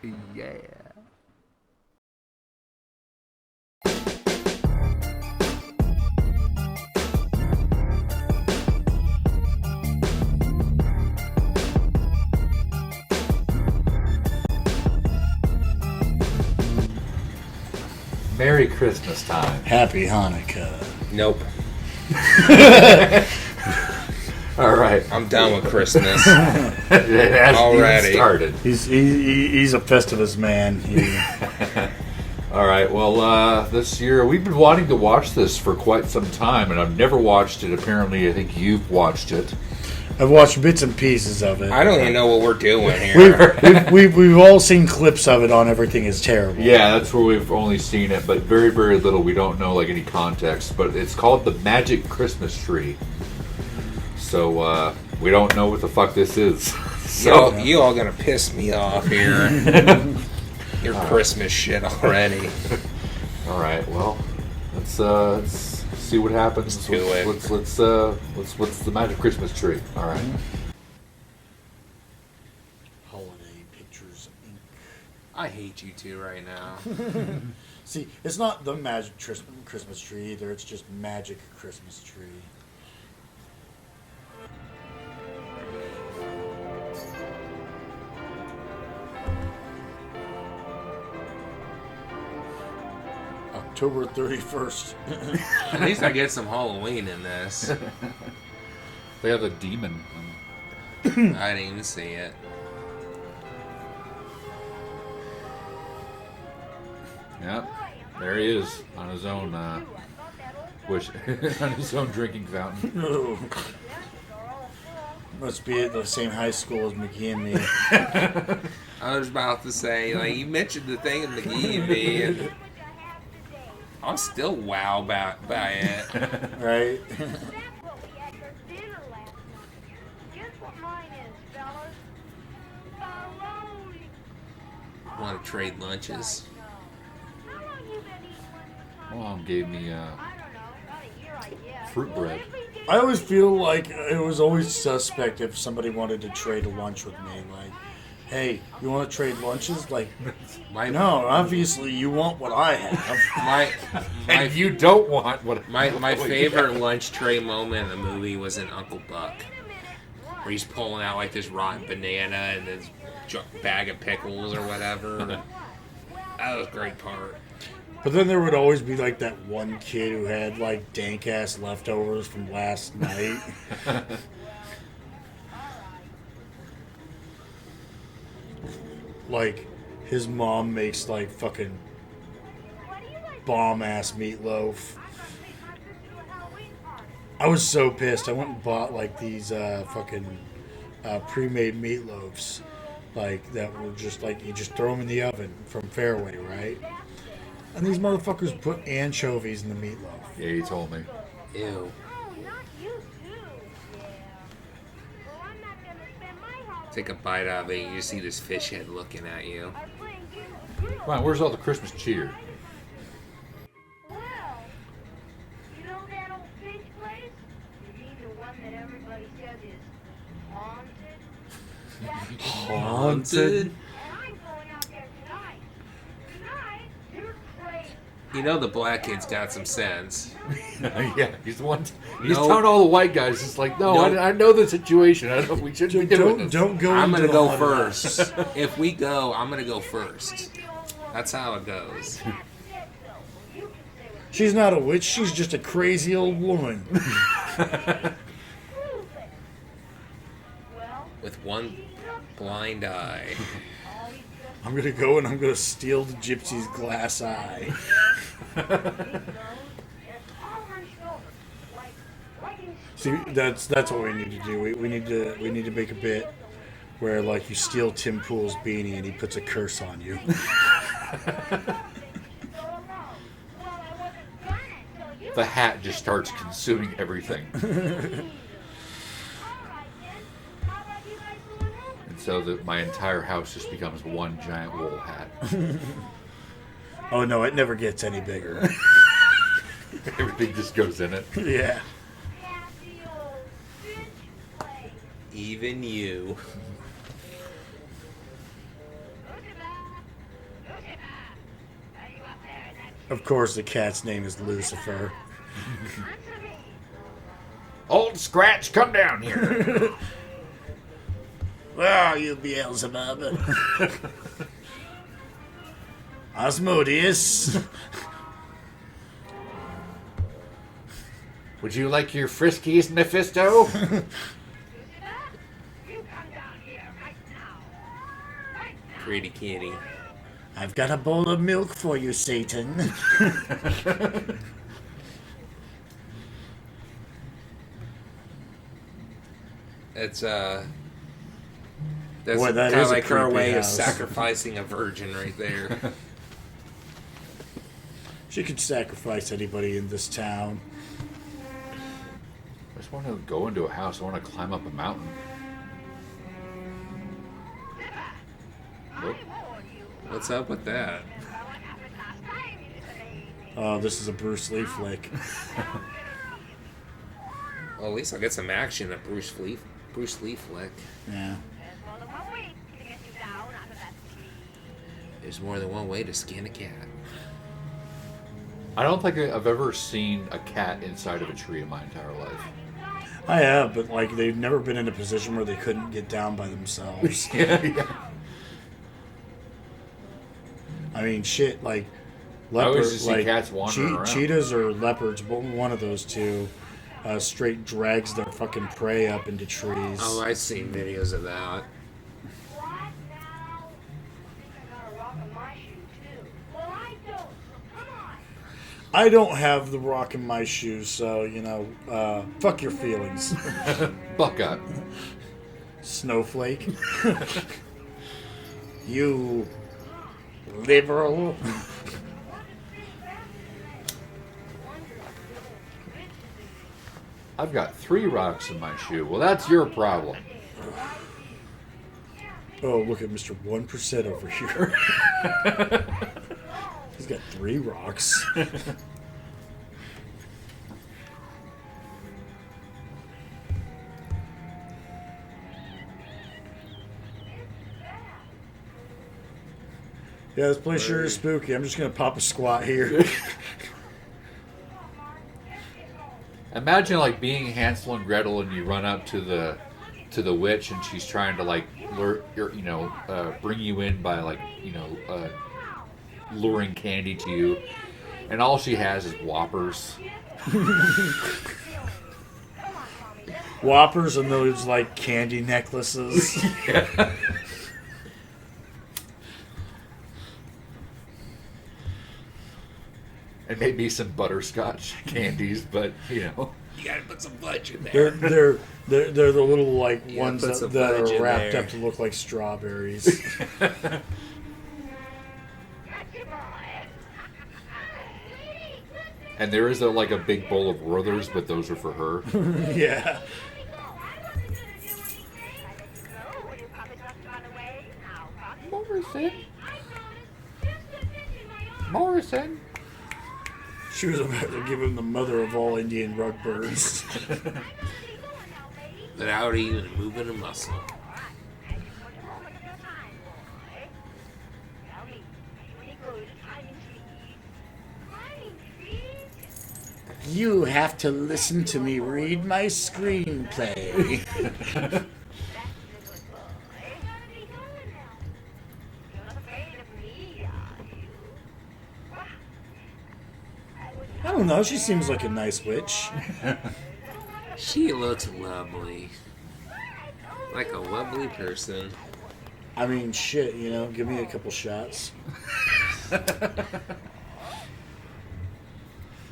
Yeah. Merry Christmas time. Happy Hanukkah. Nope. All right. I'm done with Christmas. It hasn't Already. even started. He's a Festivus man. All right. Well, this year we've been wanting to watch this for quite some time, and I've never watched it. Apparently, I think you've watched it. I've watched bits and pieces of it. I don't even know what we're doing here. We've all seen clips of it on Everything Is Terrible. Yeah, that's where we've only seen it, but very, very little. We don't know like any context. But it's called The Magic Christmas Tree. So we don't know what the fuck this is. So You all gonna piss me off here. Your Christmas shit already. all right. Well, let's see what happens. Let's do it. Let's what's the Magic Christmas Tree? All right. Holiday Pictures Inc. I hate you two right now. See, it's not the Magic Christmas Tree either. It's just Magic Christmas Tree. October 31st. At least I get some Halloween in this. They have a demon. I didn't even see it. Yep. There he is on his own on his own drinking fountain. Must be at the same high school as McGee and me. I was about to say, like, you mentioned the thing of McGee and me, and I'm still wowed by it. Right? Want to trade lunches? Mom gave me fruit bread. I always feel like it was always suspect if somebody wanted to trade a lunch with me. Like, hey, you want to trade lunches? Like, no, obviously you want what I have. And you don't want what My favorite lunch tray moment in the movie was in Uncle Buck, where he's pulling out like this rotten banana and this bag of pickles or whatever. That was a great part. But then there would always be like that one kid who had like dank ass leftovers from last night. Like his mom makes like fucking bomb ass meatloaf. I was so pissed. I went and bought like these fucking pre-made meatloaves, like that were just like you just throw them in the oven from Fairway, right? And these motherfuckers put anchovies in the meatloaf. Yeah, you told me. Ew. Take a bite out of it, and you see this fish head looking at you. Come on, where's all the Christmas cheer? Haunted? You know the black kid's got some sense. Yeah, he's the one. He's No. telling all the white guys, it's like, no, No. I know the situation. I don't. We shouldn't be doing this. Don't go. I'm into gonna go the first. If we go, I'm gonna go first. That's how it goes. She's not a witch. She's just a crazy old woman. With one blind eye. I'm gonna go and I'm gonna steal the gypsy's glass eye. See, that's what we need to do. We need to make a bit where like you steal Tim Pool's beanie and he puts a curse on you. The hat just starts consuming everything. And so that my entire house just becomes one giant wool hat. Oh no, it never gets any bigger. Everything just goes in it. Yeah. Even you. Of course, the cat's name is Lucifer. Old Scratch, come down here. Where are you, Beelzebub? Asmodeus. Would you like your friskies, Mephisto? Pretty kitty. I've got a bowl of milk for you, Satan. It's that's Boy, that kind of is a like her creepy way of house. sacrificing a virgin right there. She could sacrifice anybody in this town. I just want to go into a house. I want to climb up a mountain. Nope. What's up with that? Oh, this is a Bruce Lee flick. Well, at least I'll get some action at Bruce Lee flick. Yeah. There's more than one way to skin a cat. I don't think I've ever seen a cat inside of a tree in my entire life. I have, but like they've never been in a position where they couldn't get down by themselves. Yeah. I mean, shit, like I always leopards, just see like cats wandering around. cheetahs or leopards, but one of those two straight drags their fucking prey up into trees. Oh, I've seen videos of that. I don't have the rock in my shoes, so fuck your feelings, Buck up. snowflake. You liberal. I've got 3 rocks in my shoe. Well, that's your problem. Oh, look at Mr. 1% over here. He's got 3 rocks. Yeah, this place sure is spooky. I'm just gonna pop a squat here. Imagine like being Hansel and Gretel, and you run up to the witch, and she's trying to like bring you in by luring candy to you, and all she has is Whoppers. Whoppers and those like candy necklaces. Yeah. And maybe some butterscotch candies, but You gotta put some fudge in there. They're the little like Yeah, ones put some that fudge are in wrapped there. up to look like strawberries. and there is a big bowl of Werther's, but those are for her. Yeah. Morrison. She was about to give him the mother of all Indian rug birds. Without even moving a muscle. You have to listen to me read my screenplay. I don't know. She seems like a nice witch. She looks lovely. Like a lovely person. I mean, shit, give me a couple shots.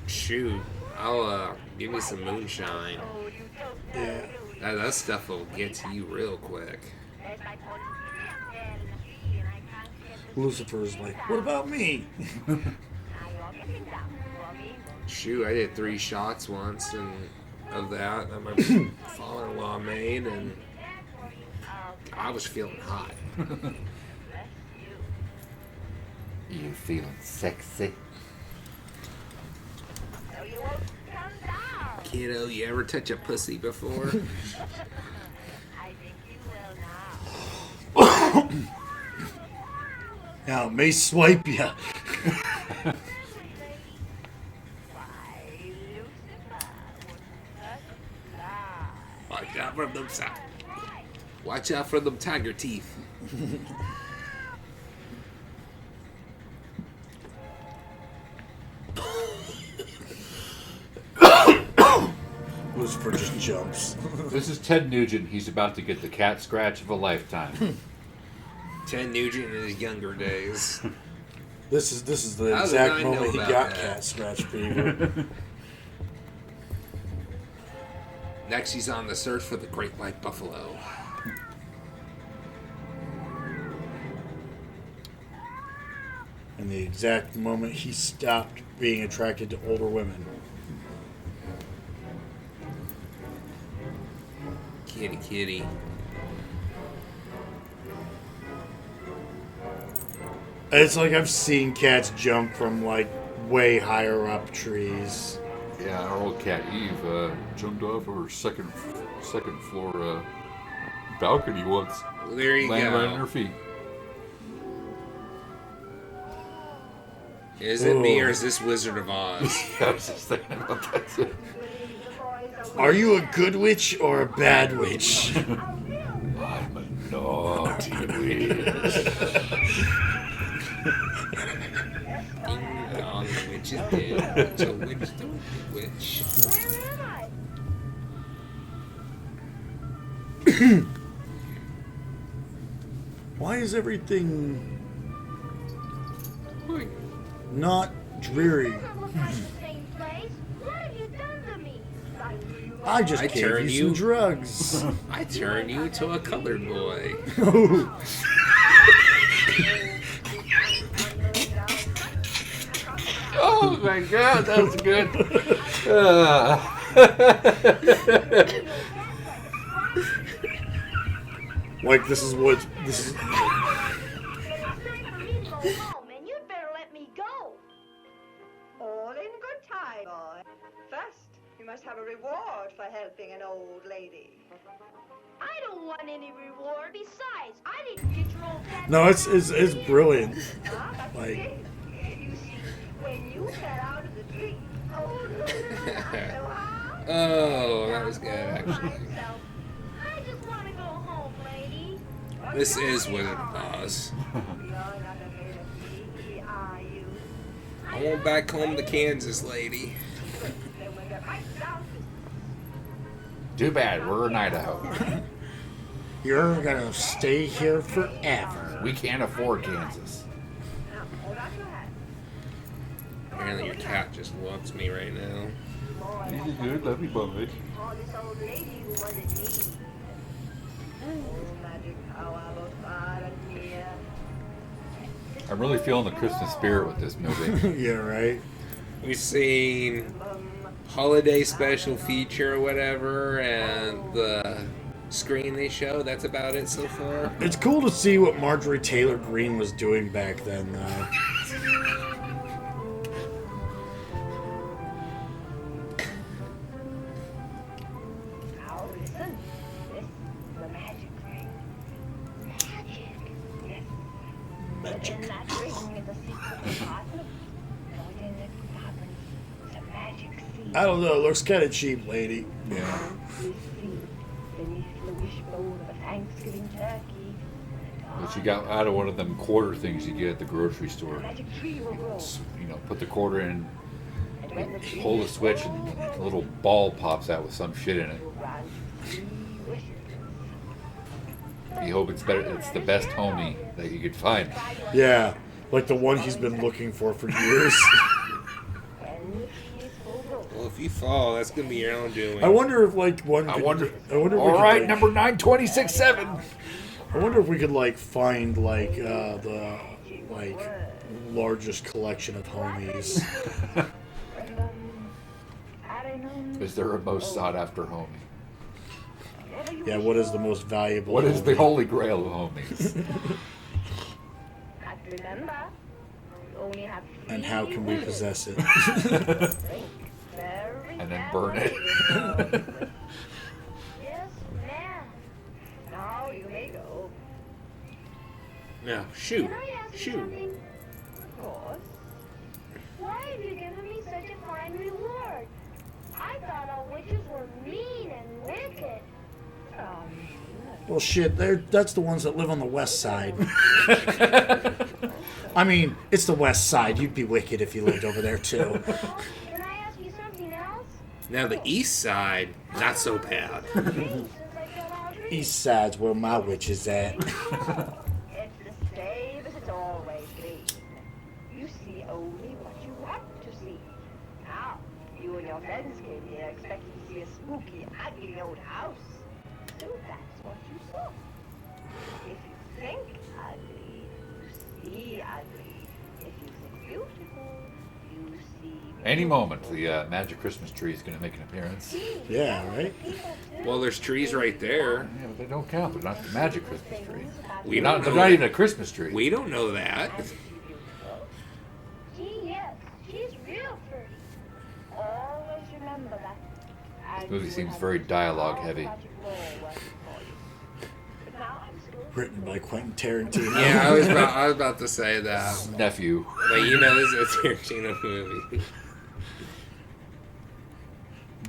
Shoot. I'll give me some moonshine. Yeah. That stuff will get to you real quick. Lucifer's like, what about me? Shoot, I did 3 shots once and of that my father-in-law made, and I was feeling hot. You feeling sexy? Kiddo, you ever touch a pussy before? Now, it may swipe you. for them. Watch out for them tiger teeth. Lucifer just jumps. This is Ted Nugent. He's about to get the cat scratch of a lifetime. Ted Nugent in his younger days. This is the How did exact I know moment he about got that? cat scratch fever. Next, he's on the search for the great white buffalo. And the exact moment he stopped being attracted to older women. Kitty. It's like I've seen cats jump from like way higher up trees. Yeah, our old cat Eve jumped off of her second floor balcony once. Well, there you landed right on go. her feet. Is it me or is this Wizard of Oz? Yeah, I was just thinking about that too. Are you a good witch or a bad witch? I'm a naughty witch. Ding dong, the witch is dead. So witch don't be witch. Why is everything Like, not dreary? I just I gave turn you some you- drugs. I turn you into a colored boy. Oh my god, that was good. Like this is. And you'd better let me go. All in good time, boy. First, you must have a reward for helping an old lady. I don't want any reward. Besides, I didn't get your old cat. No, it's brilliant. Ah, that's Like- okay. You see, when you fell out of the tree, oh, look at Oh, that was good, actually. I just want to go home, lady. This is Wizard of Oz. I want back home to Kansas, lady. Too bad, we're in Idaho. You're gonna stay here forever. We can't afford Kansas. Apparently your cat just loves me right now. He's a good, lovely boy. Oh, this old lady who wasn't me. Oh, magic power both far and near. I'm really feeling the Christmas spirit with this movie. Yeah, right. We've seen holiday special feature or whatever, and the screen they show. That's about it so far. It's cool to see what Marjorie Taylor Greene was doing back then, though. Now listen, this is the magic ring. Magic. Yes. In that ring is a secret compartment. And within this compartment is a magic seed. I don't know. It looks kind of cheap, lady. Yeah. This seed beneath the wishbone of a Thanksgiving turkey. But you got out of one of them quarter things you get at the grocery store. The magic tree will grow. You know, put the quarter in, And when the tree pull the switch, and a little ball pops out with some shit in it. will grant 3 wishes. You hope it's better. It's the best homie that you could find. Yeah, like the one he's been looking for years. When the tree is full grown. Well, if you fall, that's gonna be your own doing. I wonder if like one. I could- wonder. I wonder. If we All could, right, like- number 9267. I wonder if we could like find like the like largest collection of homies. Is there a most sought after homie? Yeah, what is the most valuable? What is the homie? holy grail of homies? But remember, you only have 3 And how can we wishes. possess it? Very And then burn it. carefully. Yes, ma'am. Now you may go. No, shoot, Can I ask you shoot. something? Of course. Why have you given me such a fine reward? I thought all witches were mean and wicked. Well, shit, that's the ones that live on the west side. I mean, it's the west side. You'd be wicked if you lived over there, too. Can I ask you something else? Now the east side, not so bad. Since I got Audrey? East side's where my witch is at. It's the same as it's always been. You see only what you want to see. Now, you and your friends came here expecting to see a spooky, ugly old house. So that's what you saw. If you think ugly, you see ugly. If you think beautiful, you see Any moment, the magic Christmas tree is going to make an appearance. Yeah, right? Well, there's trees right there. Yeah, but they don't count. They're not the magic Christmas tree. We They're don't not, they're know not that. even a Christmas tree. We don't know that. Gee, yes. She's real pretty. always remember that. This movie seems very dialogue heavy. Written by Quentin Tarantino. Yeah, I was about to say that. Nephew. But you know, this is a Tarantino movie.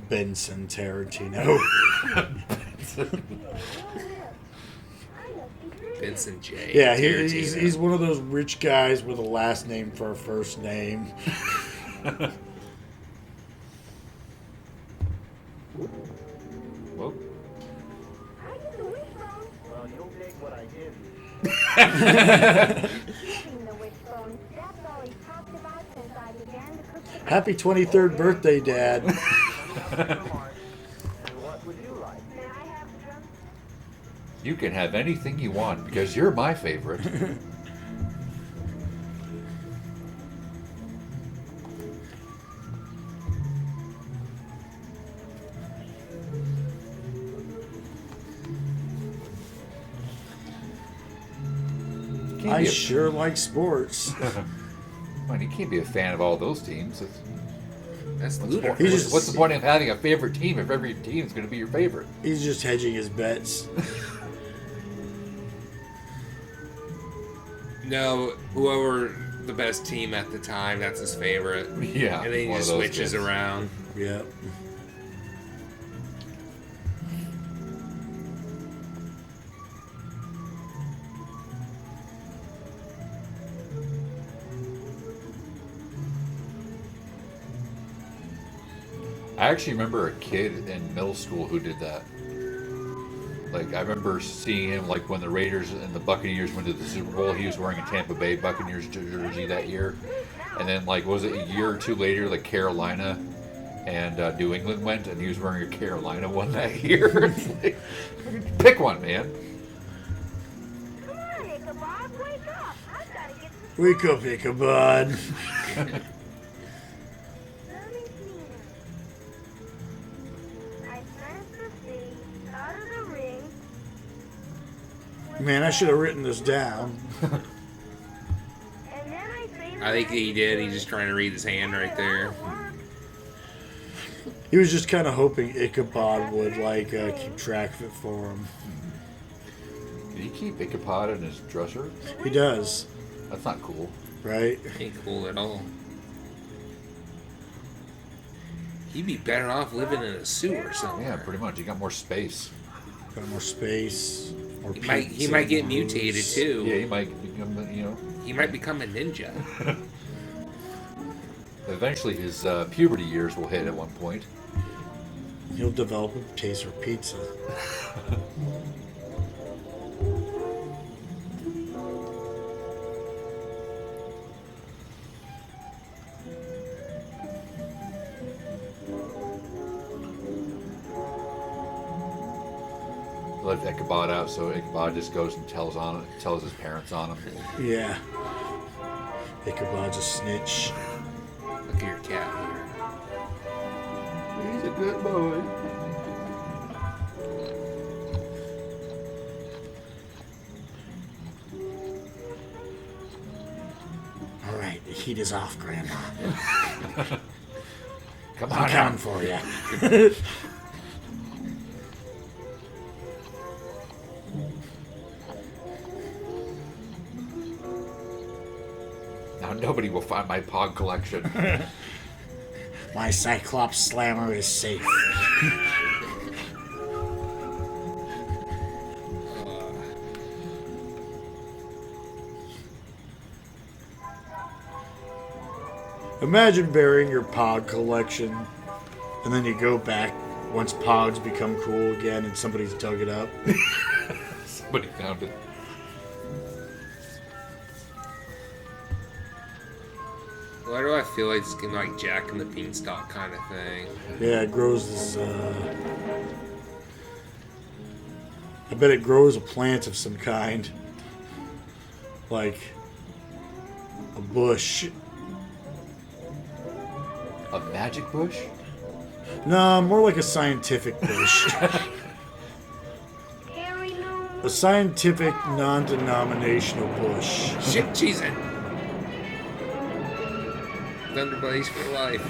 Benson Tarantino. Vincent J. Yeah, Tarantino. he's one of those rich guys with a last name for a first name. Whoa. I get the wishbone. Well, you'll take what I give you. Keeping the wishbone. That's all he's talked about since I began to cook the Happy 23rd birthday, Dad. And what would you like? May I have some? You can have anything you want because you're my favorite. Can't I be a- sure like sports. Well, you can't be a fan of all those teams. That's He ludicrous. just- What's the point of having a favorite team if every team is going to be your favorite? He's just hedging his bets. No, whoever the best team at the time, that's his favorite. Yeah, And then he one of just those switches kids. around. Yep. I actually remember a kid in middle school who did that. Like, I remember seeing him, like, when the Raiders and the Buccaneers went to the Super Bowl, he was wearing a Tampa Bay Buccaneers jersey that year. And then, like, was it a year or two later, like, Carolina and New England went, and he was wearing a Carolina one that year. It's like, pick one, man. Come on, Ichabod, wake up. I've got to get some Wake up, Ichabod. Let me see. I cleansed the sea out of the ring. Man, I should have written this down. And then I say the I think he did. He's just trying to read his hand right there. He was just kind of hoping Ichabod would, like, keep track of it for him. Did he keep Ichabod in his dresser? He does, That's not cool. right? Ain't cool at all. He'd be better off living in a sewer somewhere. Yeah, pretty much. He got more space. Got more space. More He might pizza, get more mutated booze. too. Yeah, he might become, He might become a ninja. eventually his puberty years will hit at one point. He'll develop a taste for pizza. Let Ichabod out, so Ichabod just goes and tells his parents on him. Yeah. Ichabod's a snitch. Look at your cat here. He's a good boy. All right, the heat is off, Grandma. Come I'm on coming out. for you. Now nobody will find my Pog collection. My Cyclops Slammer is safe. Imagine burying your Pog collection, and then you go back once Pogs become cool again, and somebody's dug it up. Somebody found it. Why do I feel like it's gonna be like Jack and the Beanstalk kind of thing? Yeah, it grows this. I bet it grows a plant of some kind, like a bush. A magic bush? No, more like a scientific bush. Harry Lou. A scientific, non-denominational bush. Shit, cheese it. Thunder Buddies for life.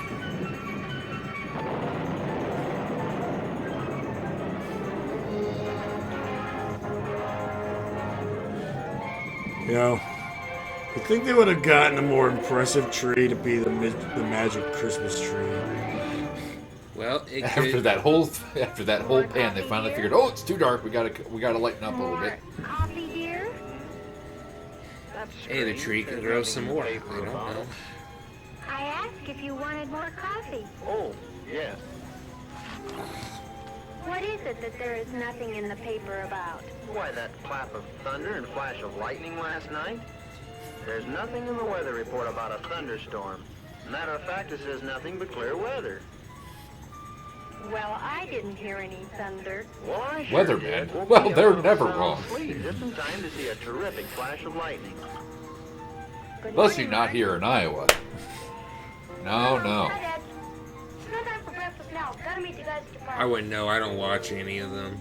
You know, you think they would have gotten a more impressive tree to be the magic Christmas tree? Well, it After could. that whole pan, they finally figured, oh, it's too dark. We gotta lighten up a little bit. Coffee, dear? Hey, the tree can grow some more. I don't know. I asked if you wanted more coffee. Oh, yes. What is it that there is nothing in the paper about? Why, that clap of thunder and flash of lightning last night? There's nothing in the weather report about a thunderstorm. Matter of fact, it says nothing but clear weather. Well, I didn't hear any thunder. Well, I sure Weathermen. did. Woke Well, me up they're from a never sound wrong. sleep just in time to see a terrific flash of lightning. Good Unless you're morning, not Mark. here in Iowa. No, no. Hi, Dad. No time for breakfast now. Gotta meet the guys at the park. I wouldn't know. I don't watch any of them.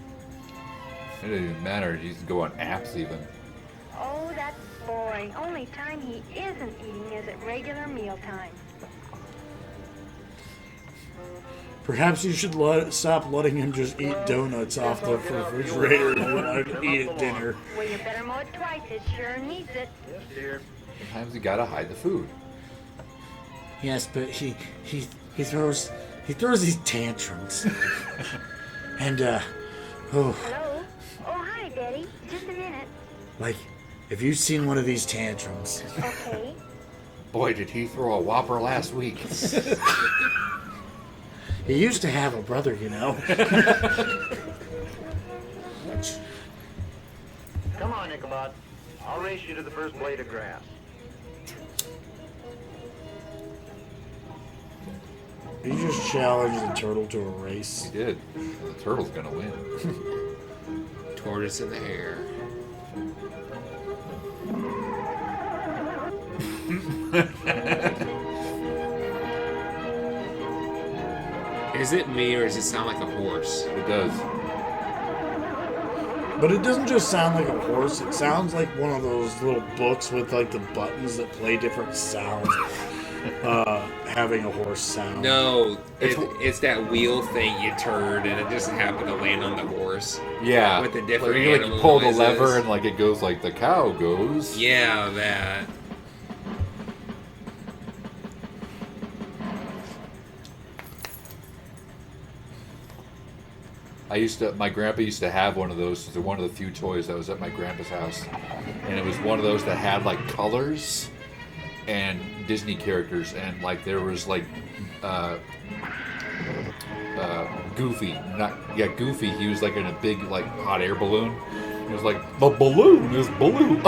It doesn't even matter. You can go on apps even. Oh, that's boring. Only time he isn't eating is at regular mealtime. Perhaps you should stop letting him just eat donuts off the refrigerator and let him eat at dinner. Well, you better mow it twice. It sure needs it. Yes, dear. Sometimes you gotta hide the food. Yes, but he throws these tantrums. And oh, Hello? Oh, hi, Betty. Just a minute. like, have you seen one of these tantrums? Okay. Boy, did he throw a whopper last week. He used to have a brother, you know. Come on, Ichabod. I'll race you to the first blade of grass. He just challenged the turtle to a race. He did. The turtle's gonna win. Tortoise in the air. Is it me or does it sound like a horse? It does. But it doesn't just sound like a horse. It sounds like one of those little books with like the buttons that play different sounds. Having a horse sound. No, it's that wheel thing you turned and it just happened to land on the horse. Yeah. With the different like, you animal pull the noises. lever and like it goes like the cow goes. Yeah, that. My grandpa used to have one of those. It was one of the few toys that was at my grandpa's house. And it was one of those that had like colors and Disney characters. And like there was like Goofy. Goofy. He was like in a big like hot air balloon. It was like, the balloon is blue.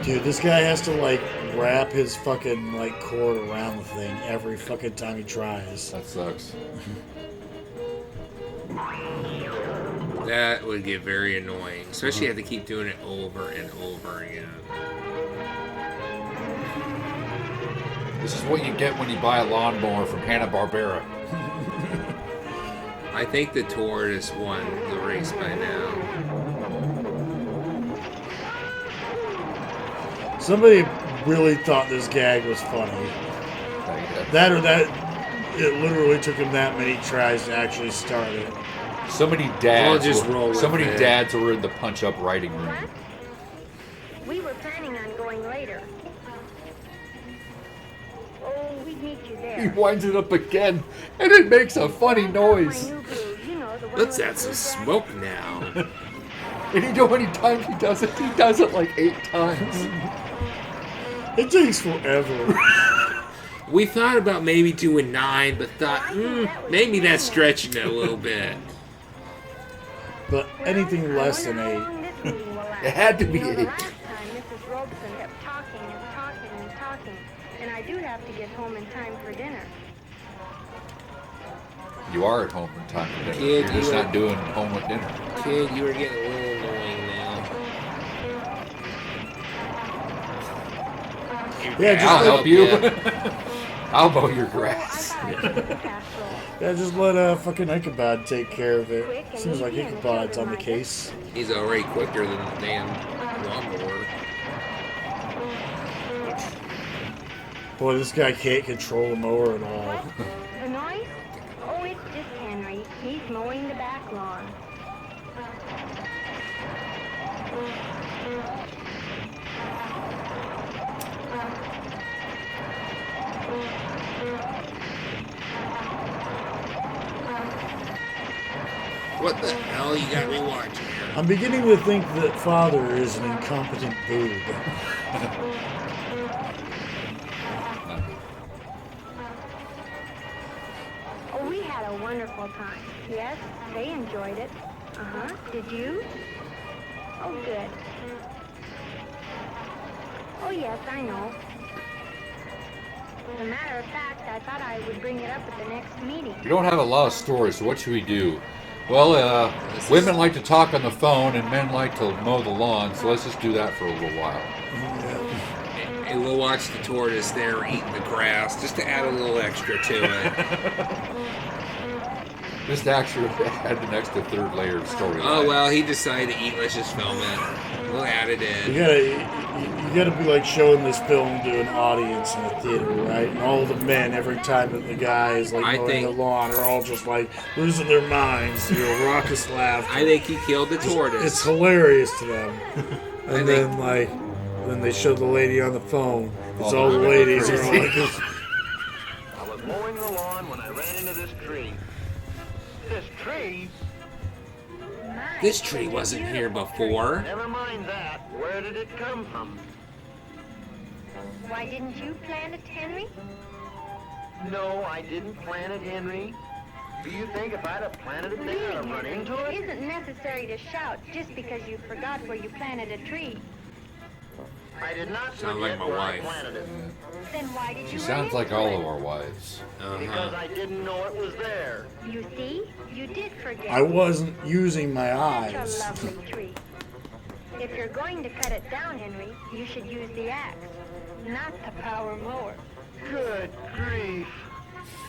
Dude, this guy has to like wrap his fucking like cord around the thing every fucking time he tries. That sucks. That would get very annoying. Especially if you have to keep doing it over and over again. This is what you get when you buy a lawnmower from Hanna-Barbera. I think the tortoise won the race by now. Somebody really thought this gag was funny. That or that, it literally took him that many tries to actually start it. So many I'll dads. just roll with So many it. dads were in the punch-up writing room. What? We were planning on going later. Oh, we'd meet you He there. winds it up again, and it makes a funny My noise. new groove, you know, the one Let's with add the some blue smoke now. And you know how many times he does it? He does it like 8 times. It takes forever. We thought about maybe doing 9, but thought, maybe that's stretching it a little bit. But anything less than 8. It had to be The 8. last time Mrs. Robeson kept talking and talking and talking, and I do have to get home in time for dinner. You are at home in time for dinner. Kid, You're just you not are- doing home with dinner. Kid, you are getting a little annoying now. Yeah, just I'll let, help you. Yeah. I'll mow your grass. yeah, just let fucking Ichabod take care of it. Seems like Ichabod's on the case. He's already quicker than the damn lawnmower. Boy, this guy can't control a mower at all. The noise? Oh, it's just Henry. He's mowing the back lawn. What the hell you got me watching here? I'm beginning to think that Father is an incompetent boob. Oh, we had a wonderful time. Yes, they enjoyed it. Uh-huh. Did you? Oh, good. Oh, yes, I know. As a matter of fact, I thought I would bring it up at the next meeting. We don't have a lot of stories, so what should we do? Well, women like to talk on the phone and men like to mow the lawn, so let's just do that for a little while. And we'll watch the tortoise there eating the grass, just to add a little extra to it. Just actually add an extra third layer of story. Oh, well, he decided to eat, let's just film it. We'll add it in. You gotta be like showing this film to an audience in a theater, right? And all the men, every time that the guy is like I mowing think- the lawn, are all just like losing their minds, raucous laughter. I think he killed the It's tortoise. hilarious to them. I And think- then they show the lady on the phone. It's Oh, all the they're ladies are crazy. like this. I was mowing the lawn when I ran into this tree. This tree? This tree wasn't here before. Never mind that. Where did it come from? Why didn't you plant it, Henry? No, I didn't plant it, Henry. Do you think if I'd have planted it there, I'd have run into It it? isn't necessary to shout just because you forgot where you planted a tree. I did not Sounds forget like my where I wife. planted it. Then why did She you sounds run like into all it? of our wives. Because I didn't know it was there. You see? You did forget. I wasn't using my Such a eyes. lovely tree. If you're going to cut it down, Henry, you should use the axe, not the power mower. Good grief.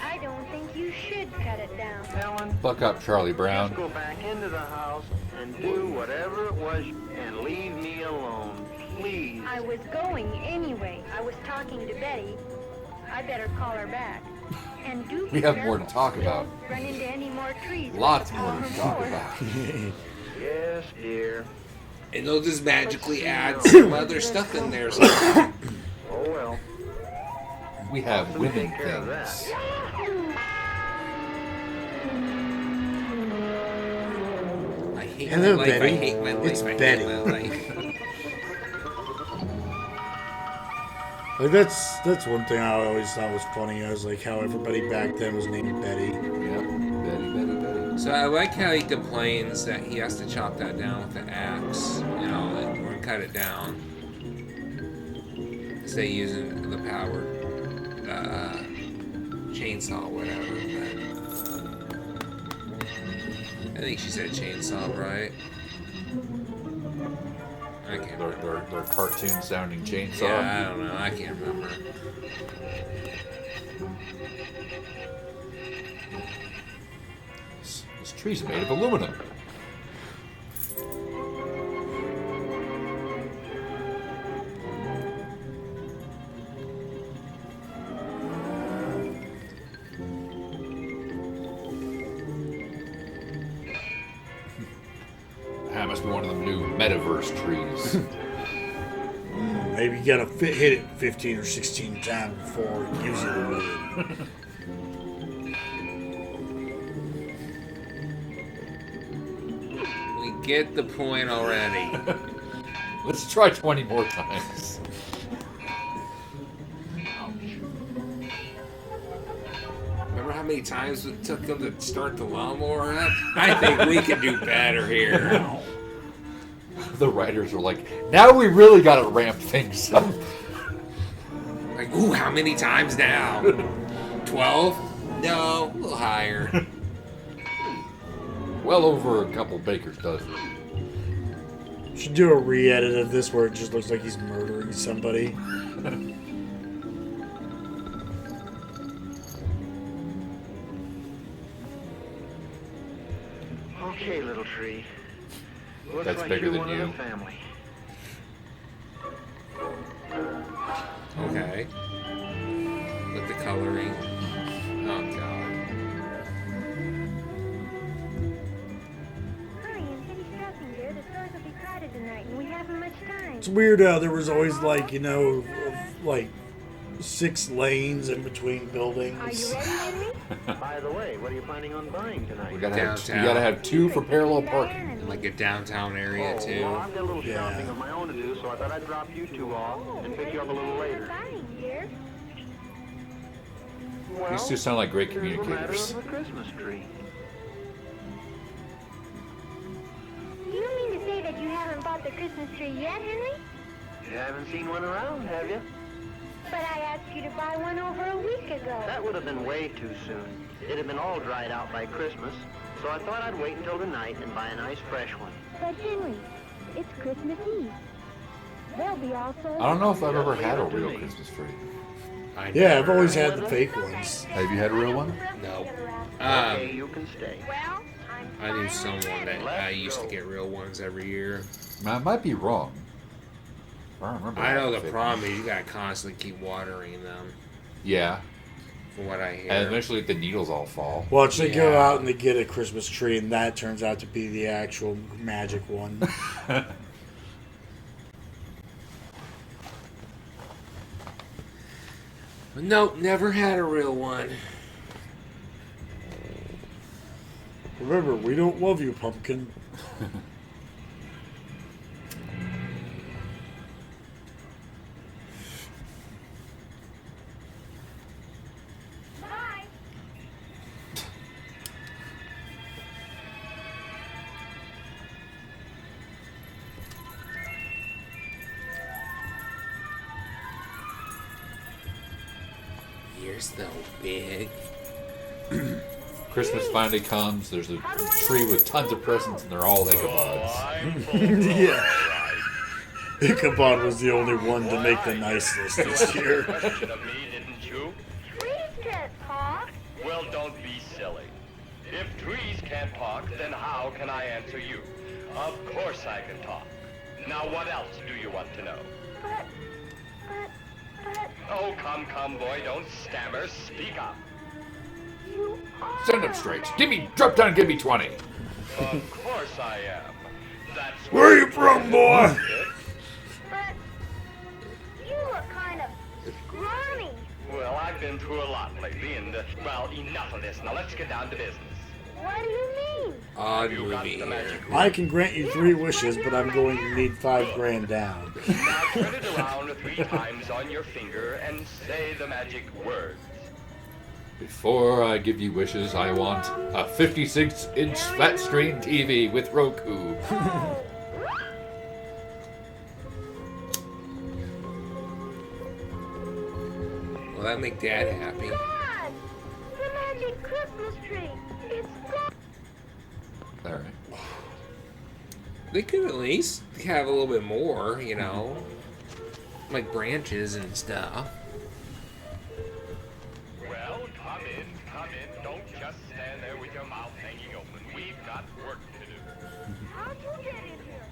I don't think you should cut it down. Helen, Buck up, Charlie Brown. just go back into the house and do whatever it was and leave me alone. Please. I was going anyway. I was talking to Betty. I better call her back. And do be We have more to careful. talk about. Don't run into any more trees. with Lots the more power to talk mower. about. Yes, dear. And they'll just magically add some other stuff in there. So Oh well. We have We'll women take care of that. things. I hate Hello, my life. Betty. I hate my life. It's I hate Betty. my life. Like that's one thing I always thought was funny. I was like how everybody back then was named Betty. Yep. Betty, Betty, Betty. So I like how he complains that he has to chop that down with the axe, or cut it down. Instead of using the power chainsaw, or whatever. But I think she said chainsaw, right? I can't remember. Their cartoon sounding chainsaw. Yeah, I don't know. I can't remember. This tree's made of aluminum. That must be one of them new metaverse trees. Maybe you gotta hit it 15 or 16 times before you use it. We get the point already. Let's try 20 more times. Remember how many times it took them to start the lawnmower up? I think we can do better here. The writers are like, now we really got to ramp things up. Like, ooh, how many times now? 12? No, a little higher. Well over a couple baker's dozen. Should do a re-edit of this where it just looks like he's murdering somebody. Okay, little tree. Looks That's like bigger you're than one you. of the family. Okay. With the coloring. Oh, God. Hurry and finish dressing, dear. The stores will be crowded tonight, and we haven't much time. It's weird how there was always like, you know, like 6 lanes in between buildings. Are you ready, Henry? By the way, what are you planning on buying tonight? We gotta Downtown. have 2 for parallel parking. Like a downtown area, Oh, too. well, I've got a little Yeah. shopping of my own to do, so I thought I'd drop you 2 off and pick you up a little later. Fine, dear. Well, These 2 sound like great here's the matter communicators. of the Christmas tree. Do you mean to say that you haven't bought the Christmas tree yet, Henry? You haven't seen one around, have you? But I asked you to buy one over a week ago. That would have been way too soon. It'd have been all dried out by Christmas, so I thought I'd wait until tonight and buy a nice fresh one. But Henry, it's Christmas Eve. They'll be all sold. I don't know if I've ever had a real Christmas tree. I Yeah, I've never- always had the fake ones. Have you had a real one? No. Okay, you can stay. Well, I knew someone that used to get real ones every year. I might be wrong. I don't remember. I know having the a fake problem one. is you gotta constantly keep watering them, Yeah, from what I hear. and eventually the needles all fall. Watch they go Yeah. out and they get a Christmas tree, and that turns out to be the actual magic one. Nope, never had a real one. Remember, we don't love you, pumpkin. bye. You're so big. Christmas finally comes. There's a tree with tons of presents, and they're all Ichabods. Yeah. Ichabod was the only one to make the nice list this year. Question of me, didn't you? Trees can't talk. Well, don't be silly. If trees can't talk, then how can I answer you? Of course I can talk. Now, what else do you want to know? But, Oh, come, boy, don't stammer. Speak up. you are. Send them straight. Drop down and give me 20. Of course I am. That's Where are you from, boy? But, you look kind of scrawny. Well, I've been through a lot lately, and, well, enough of this. Now, let's get down to business. What do you mean? Odd You got movie the here. magic I can grant you 3 wishes, but I'm going to need $5,000 down. Now, turn it around 3 times on your finger and say the magic words. Before I give you wishes, I want a 56-inch flat screen TV with Roku. Will that make Dad happy? God! The magic Christmas tree. It's gone. All right. They could at least have a little bit more, you know, like branches and stuff. Well, come in. Don't just stand there with your mouth hanging open. We've got work to do. How'd you get in here?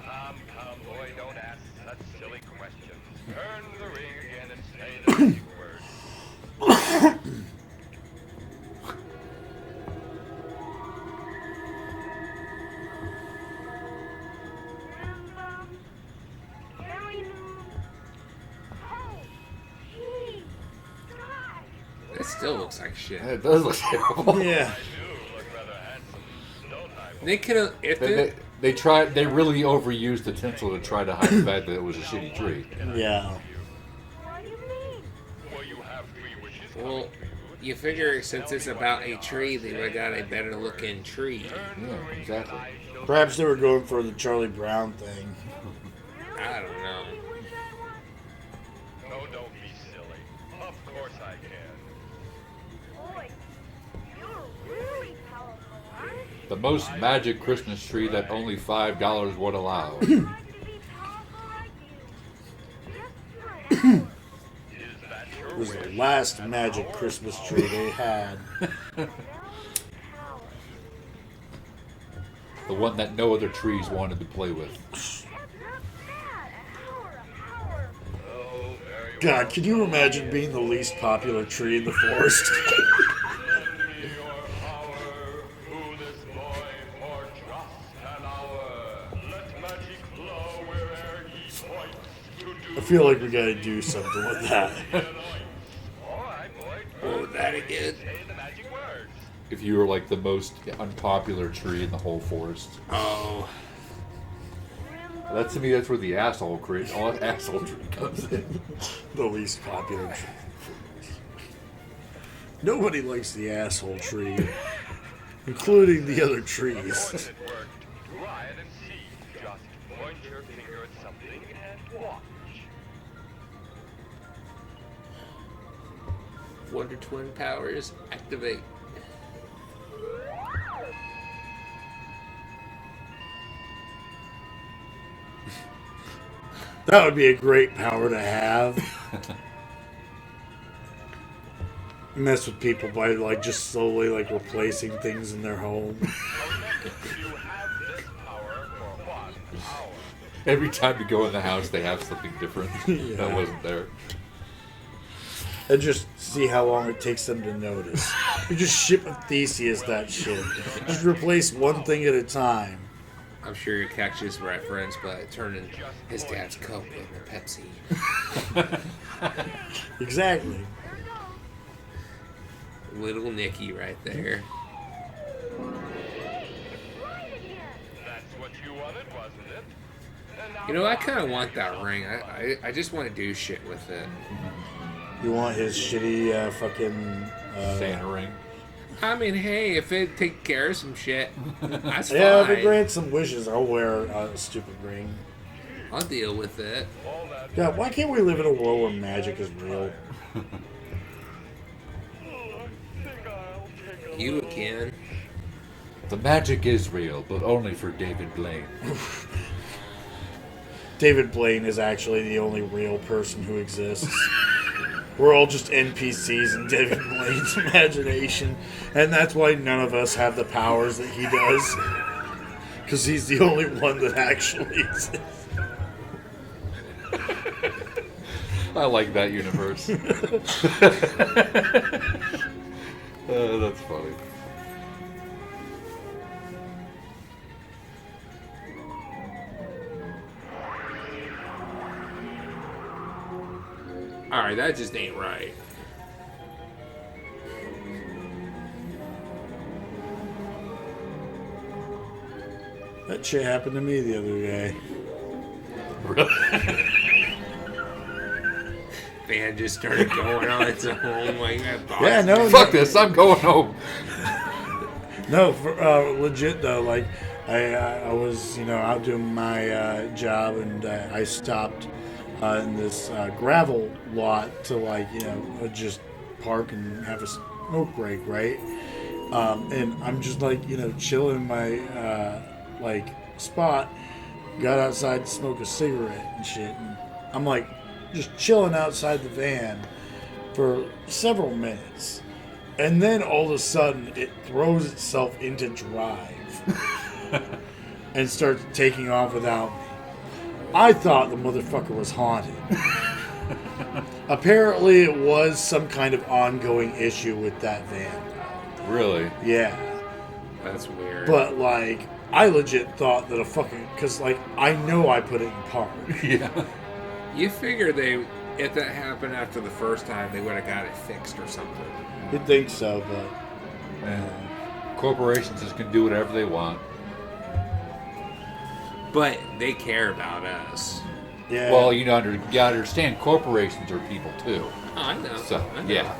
Come, boy, don't ask such silly questions. Turn the ring again and say the magic word. Harry Moon. Oh, gee, God. It still looks like shit. It does look terrible. Yeah. I do look rather handsome, don't I? They could have, if They- it, They really overused the tinsel to try to hide the fact that it was a shitty tree. Yeah. Well, you have 3 wishes. Well, you figure since it's about a tree, they would have got a better looking tree. Yeah, exactly. Perhaps they were going for the Charlie Brown thing. I don't know. No, don't be silly. Of course I can. Boy, you're really powerful, aren't you? The most magic Christmas tree that only $5 would allow. Is that your It was wish? the last magic Christmas tree they had. The one that no other trees wanted to play with. Oh, very God, can you imagine being the least popular tree in the forest? Lend me your power, who this boy for just an hour. Let magic flow where'er he points to do I feel like we gotta do something with that. All right, boy. What was that again? Say the magic words. If you were like the most unpopular tree in the whole forest. Oh, That to me, that's where the asshole tree comes in. The least popular tree. Nobody likes the asshole tree, including the other trees. It worked. Try it and see. Just point your finger at something and watch. Wonder Twin powers activate. That would be a great power to have. Mess with people by like just slowly like replacing things in their home. You have this power for 1 hour. Every time you go in the house, they have something different Yeah. that wasn't there. And just see how long it takes them to notice. You just ship a Theseus that shit. Just replace one thing at a time. I'm sure you catch this reference, but turning his dad's Coke into Pepsi. Exactly. Little Nicky right there. That's what you wanted, wasn't it? And now You know, I kind of want that ring. I just want to do shit with it. You want his shitty fucking. Santa ring. I mean, hey, if it take care of some shit, that's fine. Yeah, if it grants some wishes, I'll wear a stupid ring. I'll deal with it. all that Yeah, why can't we live in a world where magic is real? I think I'll take a You again. The magic is real, but only for David Blaine. David Blaine is actually the only real person who exists. We're all just NPCs in David Blaine's imagination, and that's why none of us have the powers that he does. Because he's the only one that actually exists. I like that universe. That's funny. Alright, that just ain't right. That shit happened to me the other day. Van just started going on its own like that. Yeah, no, Fuck this, I'm going home. No, for, legit though. Like, I was, out doing my job, and I stopped in this gravel lot to just park and have a smoke break, right? And I'm just chilling in my spot. Got outside to smoke a cigarette and shit, and I'm just chilling outside the van for several minutes. And then all of a sudden, it throws itself into drive and starts taking off without me. I thought the motherfucker was haunted. Apparently, it was some kind of ongoing issue with that van. Really? Yeah. That's weird. But, I legit thought that because, I know I put it in park. Yeah. You figure if that happened after the first time, they would have got it fixed or something. You'd think so, but... Corporations just can do whatever they want. But they care about us. Yeah. Well, you gotta understand, corporations are people too. Oh, I know. So I know. yeah.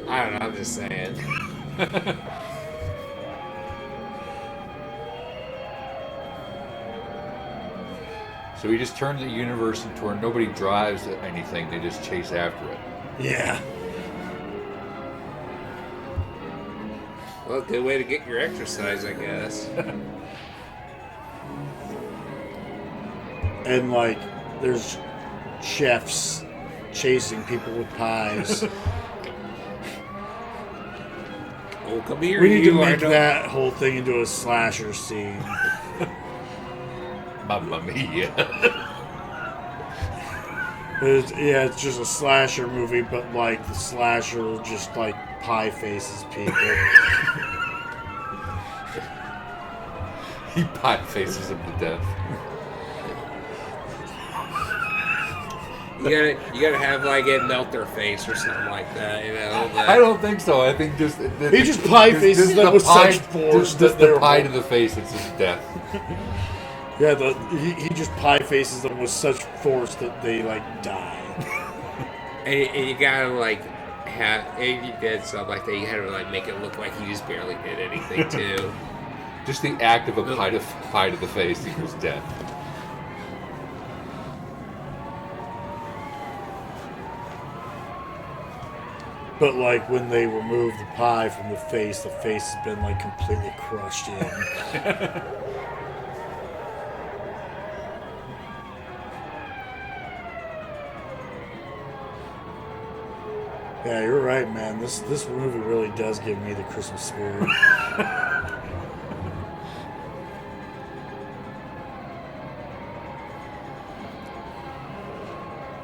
I don't know. I'm just saying. So we just turn the universe into where nobody drives anything; they just chase after it. Yeah. Well, good way to get your exercise, I guess. And like, there's chefs chasing people with pies. Oh, come here, We need to you. I make know- that whole thing into a slasher scene. Mamma mia! It's just a slasher movie, but like the slasher just like pie faces people. He pie faces him to death. You gotta have like it melt their face or something like that, you know. But I don't think so. I think just He just pie faces them with such force Just that the they're pie to the face. It's his death. Yeah, he just pie faces them with such force that they like die. and you gotta like have if you did stuff like that, you had to like make it look like he just barely did anything too. Just the act of a pie to the face equals death. But like when they remove the pie from the face has been like completely crushed in. Yeah, you're right, man. This movie really does give me the Christmas spirit.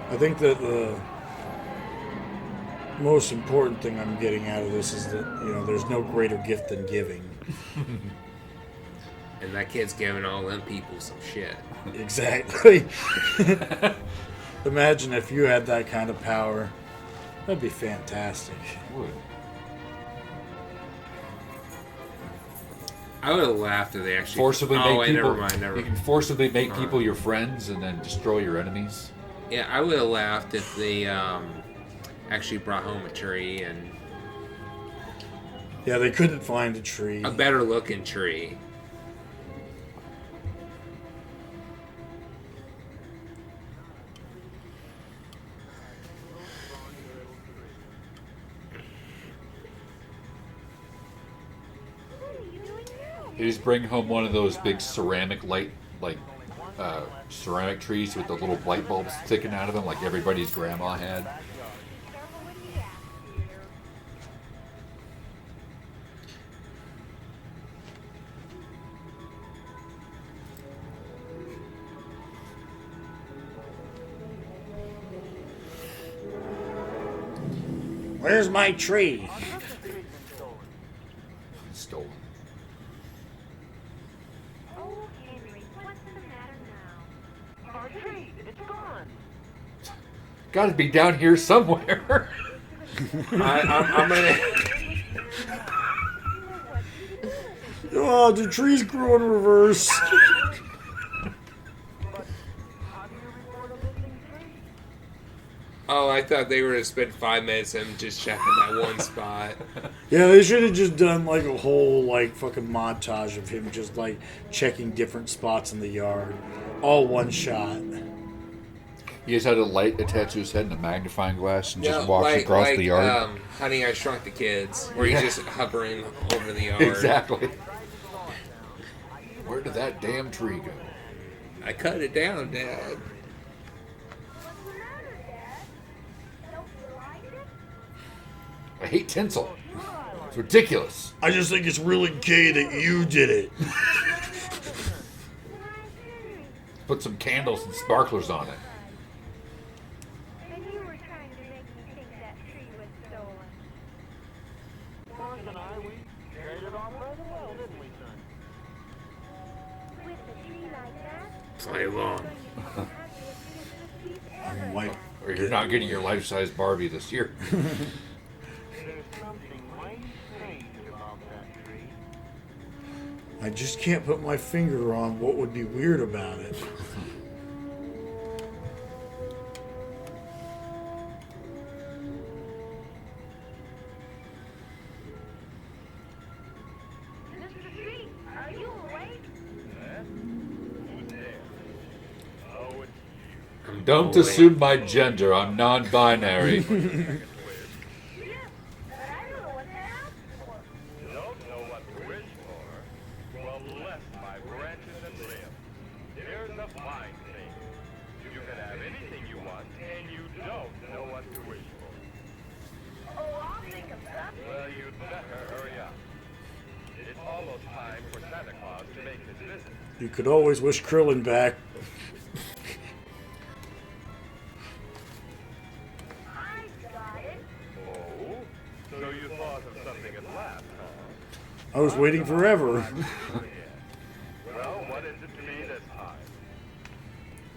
I think that the most important thing I'm getting out of this is that, you know, there's no greater gift than giving. And that kid's giving all them people some shit. Exactly. Imagine if you had that kind of power. That'd be fantastic. Would. I would have laughed if they actually Forcibly oh, make wait, people. never mind. You can forcibly make people your friends and then destroy your enemies. Yeah, I would have laughed if they actually brought home a tree and Yeah, they couldn't find a tree. a better looking tree. You just bring home one of those big ceramic ceramic trees with the little light bulbs sticking out of them, like everybody's grandma had. Where's my tree? Stolen. Oh, Henry, what's the matter now? Our tree, it's gone. Got to be down here somewhere. I'm gonna. Oh, the trees grew in reverse. Oh, I thought they were gonna spend 5 minutes and just checking that one spot. Yeah, they should have just done like a whole like fucking montage of him just like checking different spots in the yard. All one shot. He just had a light attached to his head and a magnifying glass and just walks across the yard. Honey, I Shrunk the Kids, where he's just hovering over the yard. Exactly. Where did that damn tree go? I cut it down, Dad. I hate tinsel. It's ridiculous. I just think it's really gay that you did it. Put some candles and sparklers on it. And you were trying to make me think that tree was stolen. Forrest and I, we traded off rather well, didn't we, son? With a tree like that, Play along. I'm like, Or you're not getting your life-size Barbie this year. There's something mighty strange about that tree. I just can't put my finger on what would be weird about it. Mr. Tree, are you awake? Who's there? Oh, it's you. Don't assume my gender. I'm non-binary. Yes, but I don't know what to ask for. Don't know what to wish for? Well, bless my branches and limbs. Here's a fine thing. You can have anything you want, and you don't know what to wish for. Oh, I'll think of something. Well, you'd better hurry up. It's almost time for Santa Claus to make his visit. You could always wish Krillin back. I got it. Oh? So you thought of something at last, huh? I was waiting forever. Well, what is it to me this time?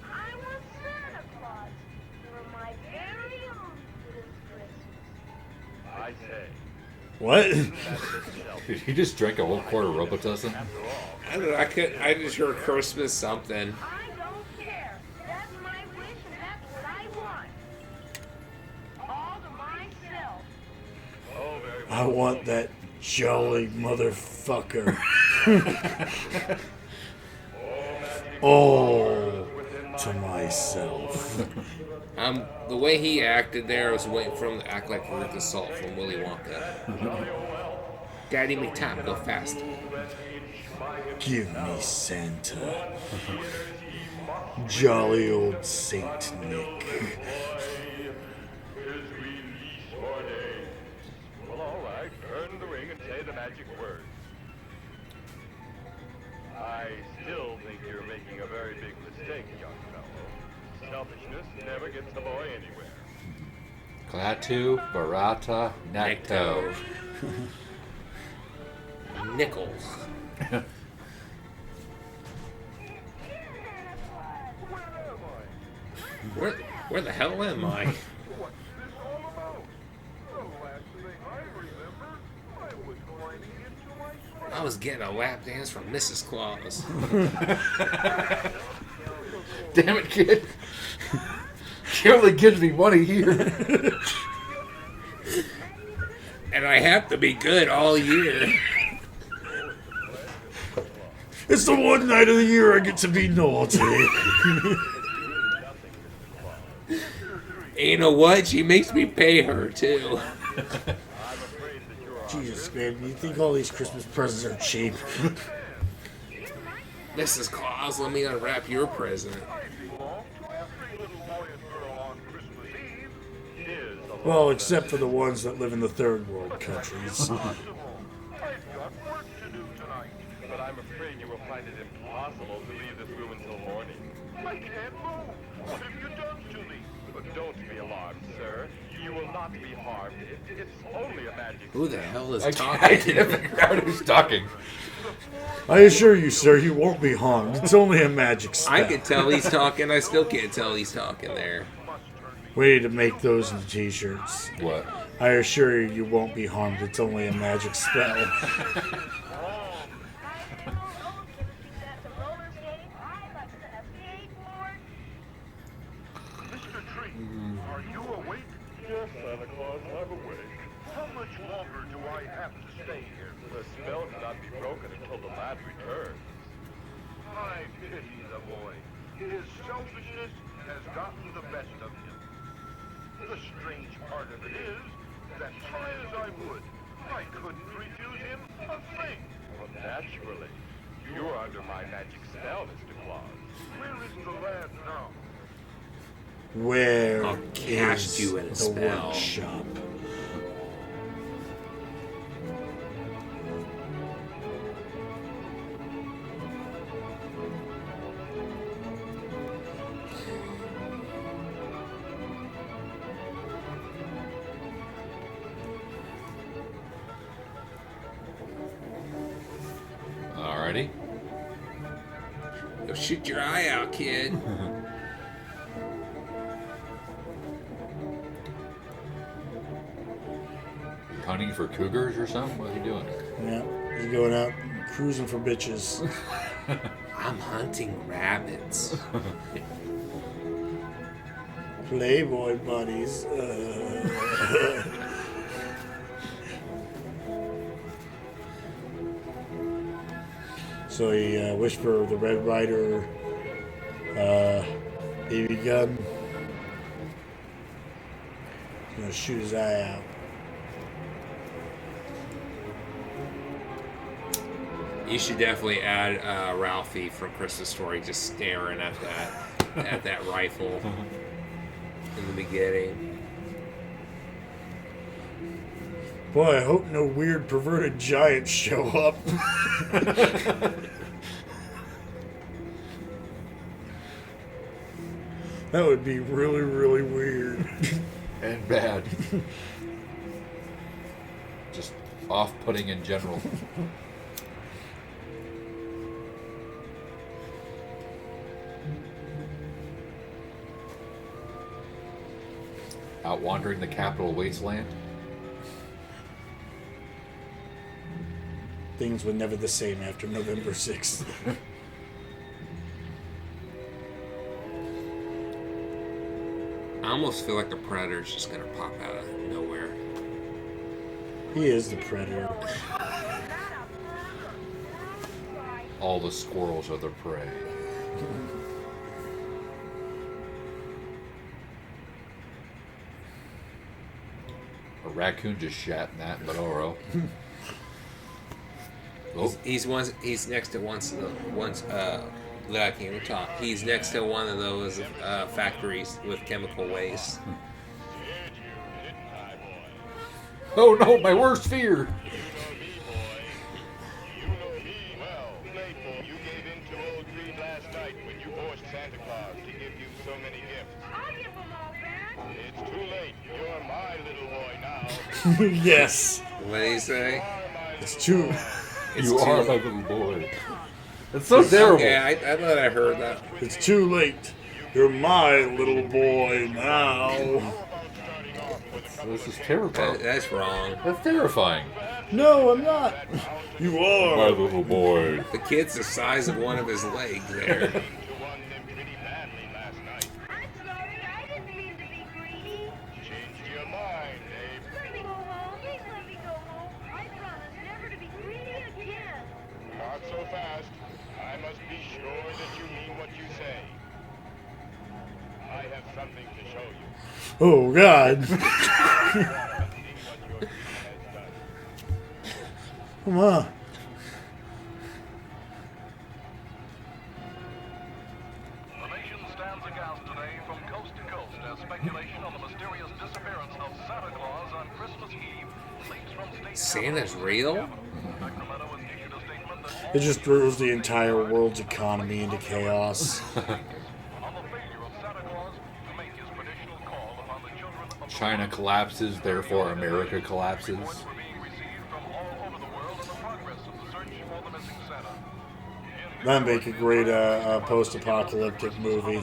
I want Santa Claus for my very own this Christmas. I say, What? that is itself. Did he just drink a whole quart of Robitussin? After all, I don't know. I just heard Christmas something. I don't care. That's my wish and that's what I want. All to myself. oh, very well. I want that jolly motherfucker. Oh, to myself. The way he acted there, I was waiting for him to act like Earth is Salt from Willy Wonka. Daddy, make time, go fast. Give me Santa. Jolly old Saint Nick. His release for days. Well, all right. Turn the ring and say the magic word. I still think you're making a very big mistake, young fellow. Selfishness never gets the boy anywhere. Klaatu, Barata, Necto. Nickels. Where the hell am I? What's this all about? The last thing I remember, I was climbing into my sweater. I was getting a lap dance from Mrs. Claus. Damn it, kid. He only gives me one a year. And I have to be good all year. It's the one night of the year I get to be naughty. And you know what? She makes me pay her, too. Jesus, man, you think all these Christmas presents are cheap? Mrs. Claus, let me unwrap your present. Well, except for the ones that live in the third world countries. I've got work to do tonight, but I'm afraid you will find it impossible to leave this room until morning. I can't move. What have you done to me? But don't be alarmed, sir. You will not be harmed. It's only a magic. Who the hell is I talking? can't figure out who's talking. I assure you, sir, you won't be harmed. It's only a magic spell. I can tell he's talking. I still can't tell he's talking there. We need to make those into t-shirts. What? I assure you, you won't be harmed. It's only a magic spell. Mr. Tree, are you awake? Yes, Santa Claus, I'm awake. How much longer do I have to stay here? The spell cannot be broken until the lad returns. I pity the boy. His selfishness has gotten the best of him. The strange part of it is that try as I would, I couldn't refuse him a thing. Well, naturally. You're under my magic spell, Mr. Claus. Where is the lad now? Where I'll cast is you in a the spell. workshop? Alrighty. Go shoot your eye out, kid. Hunting for cougars or something? What are you doing? Yeah, he's going out cruising for bitches. I'm hunting rabbits. Playboy buddies. So he whispered the Red Rider BB gun. He's gonna shoot his eye out. You should definitely add Ralphie from Christmas Story just staring at that rifle in the beginning. Boy, I hope no weird perverted giants show up. That would be really, really weird. And bad. Just off-putting in general. Out wandering the capital wasteland. Things were never the same after November 6th. I almost feel like the Predator's just gonna pop out of nowhere. He is the Predator. All the squirrels are their prey. A raccoon just shat in that, but oh well. He's next to I can't even talk. He's next to one of those factories with chemical waste. Oh no, my worst fear! You gave in to old greed last night when you forced Santa Claus to give you so many gifts. I'll give them all back. It's too late. You're my little boy now. Yes. What did he say? It's too. You are my little boy. That's so terrible. Okay, I thought I heard that. It's too late. You're my little boy now. This is terrifying. That's wrong. That's terrifying. No, I'm not. You are. My little boy. The kid's the size of one of his legs there. You won them pretty badly last night. I'm sorry, I didn't mean to be greedy. Changed your mind, Abe. Let me go home. Please let me go home. I promise never to be greedy again. Not so fast. I must be sure that you mean what you say. I have something to show you. Oh, God. Seeing what your son has done. Come on. The nation stands aghast today from coast to coast as speculation on the mysterious disappearance of Santa Claus on Christmas Eve leaps from state Santa's real? Sacramento has issued a statement that It just throws the entire world's economy into chaos. on the failure of Santa Claus to make his traditional call upon the children of China collapses, therefore America collapses. were being received from all over the world and the progress of the search for the missing Santa. That'd make a great post-apocalyptic movie.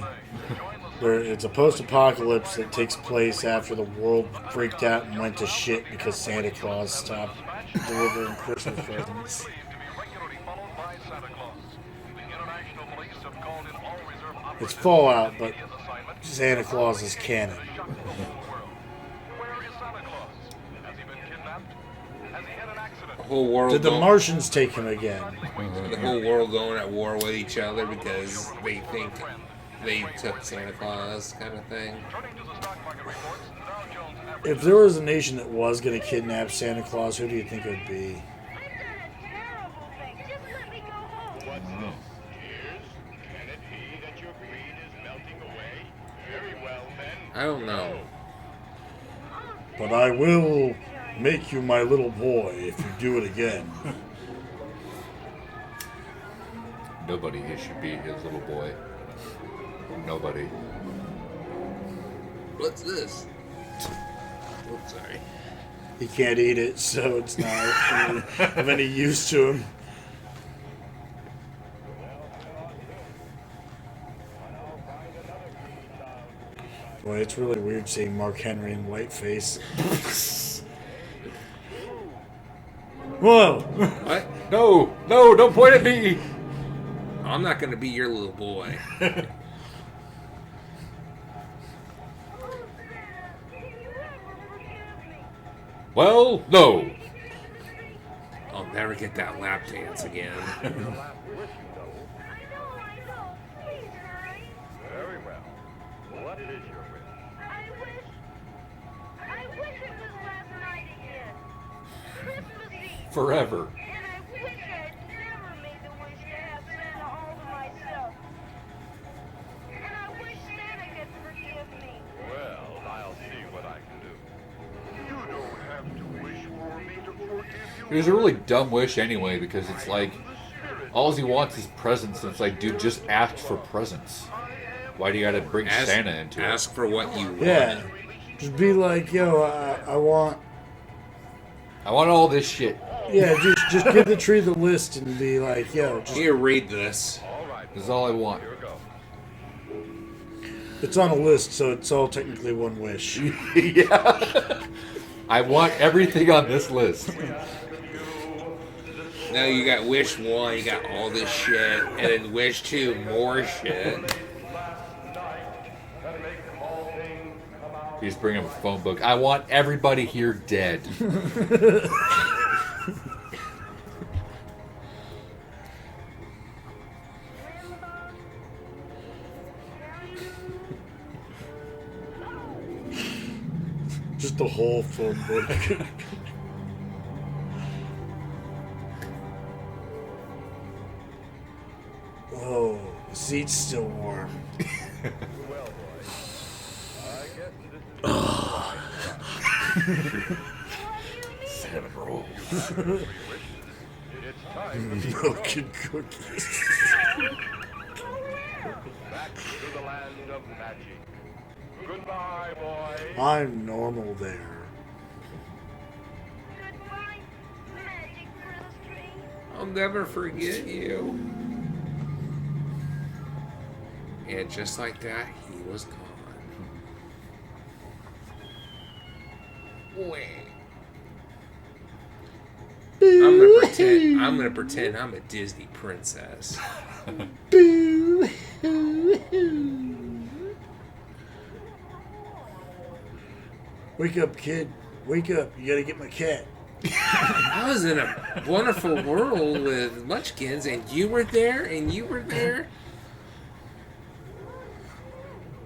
Where it's a post-apocalypse that takes place after the world freaked out and went to shit because Santa Claus stopped delivering Christmas presents. To be regularly followed by Santa Claus. The international police have called in all reserve operators. It's Fallout, but His assignment Santa Claus is canon. Where is Santa Claus? Has he been kidnapped? Has he had an accident? The whole world Did the going- Martians take him again? the whole world going at war with each other because they think they took Santa Claus kind of thing. Turning to the stock market reports, Dow Jones average If there was a nation that was going to kidnap Santa Claus, who do you think it would be? I've done a terrible thing. Just let me go home. What's this? Tears? Can it be that your greed is melting away? Very well then. I don't know. But I will make you my little boy if you do it again. Nobody here should be his little boy. Nobody. What's this? Oops, sorry. He can't eat it, so it's not of any use to him. Boy, it's really weird seeing Mark Henry in whiteface. Whoa! What? No, no, don't point at me. I'm not gonna be your little boy. Well, no. I'll never get that lap dance again. Your last wish, you know. Very well. What is your wish? I wish it was last night again. Christmas Eve. Forever. And I wish I'd never made the wish to have Santa all to myself. And I wish Santa could forgive me. Well, I'll see what I can do. You don't have to wish for me to forgive you. It was a really dumb wish anyway, because it's like, all he wants is presents, and it's like, dude, just ask for presents. Why do you gotta bring Santa into it? Ask for what you want. Yeah. Just be like, yo, I want. I want all this shit. Yeah, just give the tree the list and be like, yo, just, Here, read this. All right. This is all I want. Here we go. it's on a list, so it's all technically one wish. Yeah. I want everything on this list. Now you got wish 1, you got all this shit, and then wish 2, more shit. He's bringing a phone book. I want everybody here dead. Just the whole phone book. Oh, the seat's still warm. Well, boys, I guess this is Cinnamon rolls. it's time to Milk and cookies. back to the land of magic. Goodbye, boys. I'm normal there. Goodbye, magic Christmas tree. I'll never forget you. And just like that, he was gone. I'm gonna pretend I'm a Disney princess. Boo! Wake up, kid. Wake up. You gotta get my cat. I was in a wonderful world with Munchkins, and you were there, and you were there.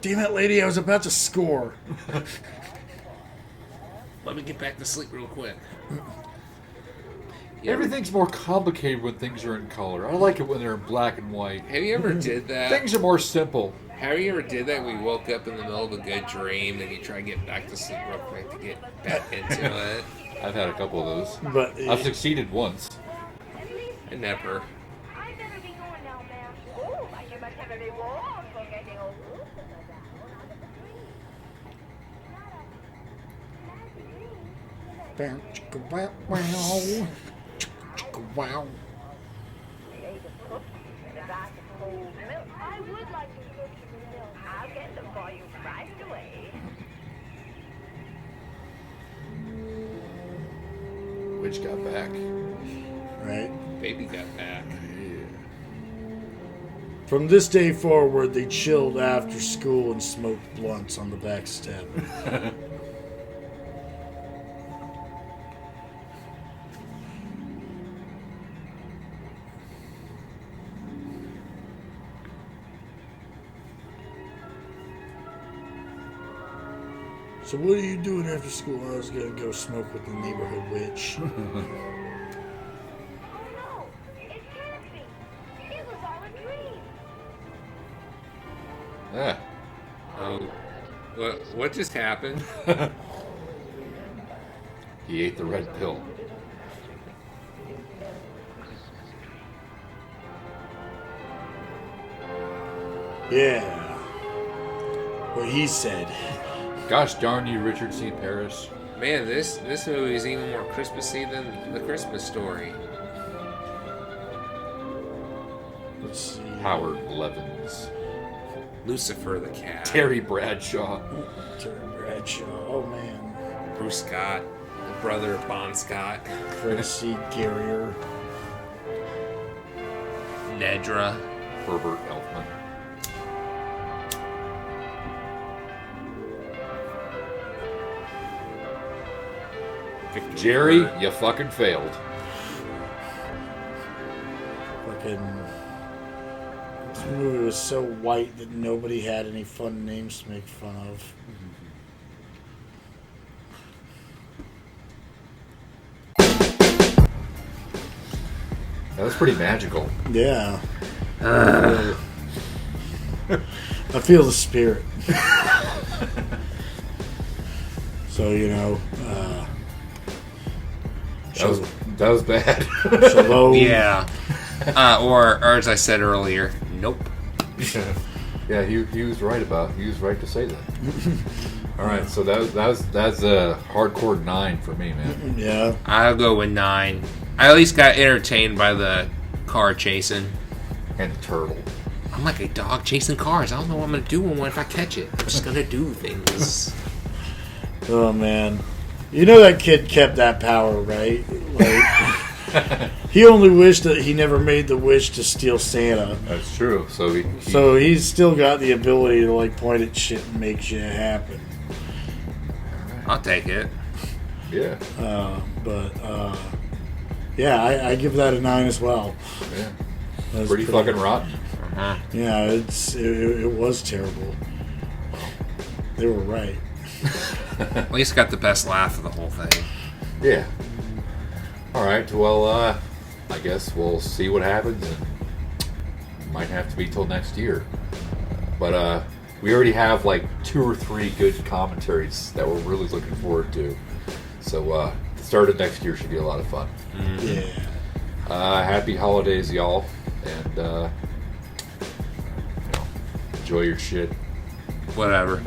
Damn it, lady. I was about to score. Let me get back to sleep real quick. Everything's more complicated when things are in color. I like it when they're in black and white. Have you ever did that? Things are more simple. Have you ever did that? We woke up in the middle of a good dream, and you try to get back to sleep real quick to get back into it. I've had a couple of those. But I've succeeded once. I never. I better be going now, ma'am. Oh, I you must have a reward for getting a wow. I would like some cookies and milk. I'll get them for you right away. Witch got back. Right. Baby got back. From this day forward, they chilled after school and smoked blunts on the back step. So what are you doing after school? I was gonna go smoke with the neighborhood witch. No, it can't be. It was all a dream. Yeah. Oh, what just happened? He ate the red pill. Yeah. What he said. Gosh darn you, Richard C. Paris. Man, this movie is even more Christmassy than The Christmas Story. Let's see. Howard Levins. Lucifer the cat. Terry Bradshaw. Terry Bradshaw. Oh man. Bruce Scott. The brother of Bon Scott. Fred C. Garrier. Nedra. Herbert Elfman. Victor Jerry, Burt. you fucking failed. Fucking. This movie was so white that nobody had any fun names to make fun of. That was pretty magical. Yeah. I feel the spirit. So, you know, That was bad. Shalom. Yeah. Or as I said earlier, nope. Yeah, he was right to say that. All right, so that's a hardcore 9 for me, man. Yeah. I'll go with 9. I at least got entertained by the car chasing. And the turtle. I'm like a dog chasing cars. I don't know what I'm gonna do if I catch it. I'm just gonna do things. Oh, man. You know that kid kept that power, right? Like, he only wished that he never made the wish to steal Santa. That's true. So He's still got the ability to, like, point at shit and make shit happen. I'll take it. yeah. Yeah, I give that a 9 as well. Yeah. That was Pretty fucking rotten. Uh-huh. Yeah, it was terrible. They were right. At least got the best laugh of the whole thing. Yeah. All right. Well, I guess we'll see what happens, and might have to be till next year. But we already have like 2 or 3 good commentaries that we're really looking forward to. So the start of next year should be a lot of fun. Yeah. Happy holidays, y'all, and enjoy your shit. Whatever.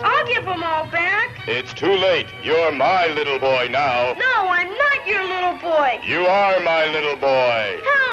I'll give them all back. It's too late. You're my little boy now. No, I'm not your little boy. You are my little boy. Help!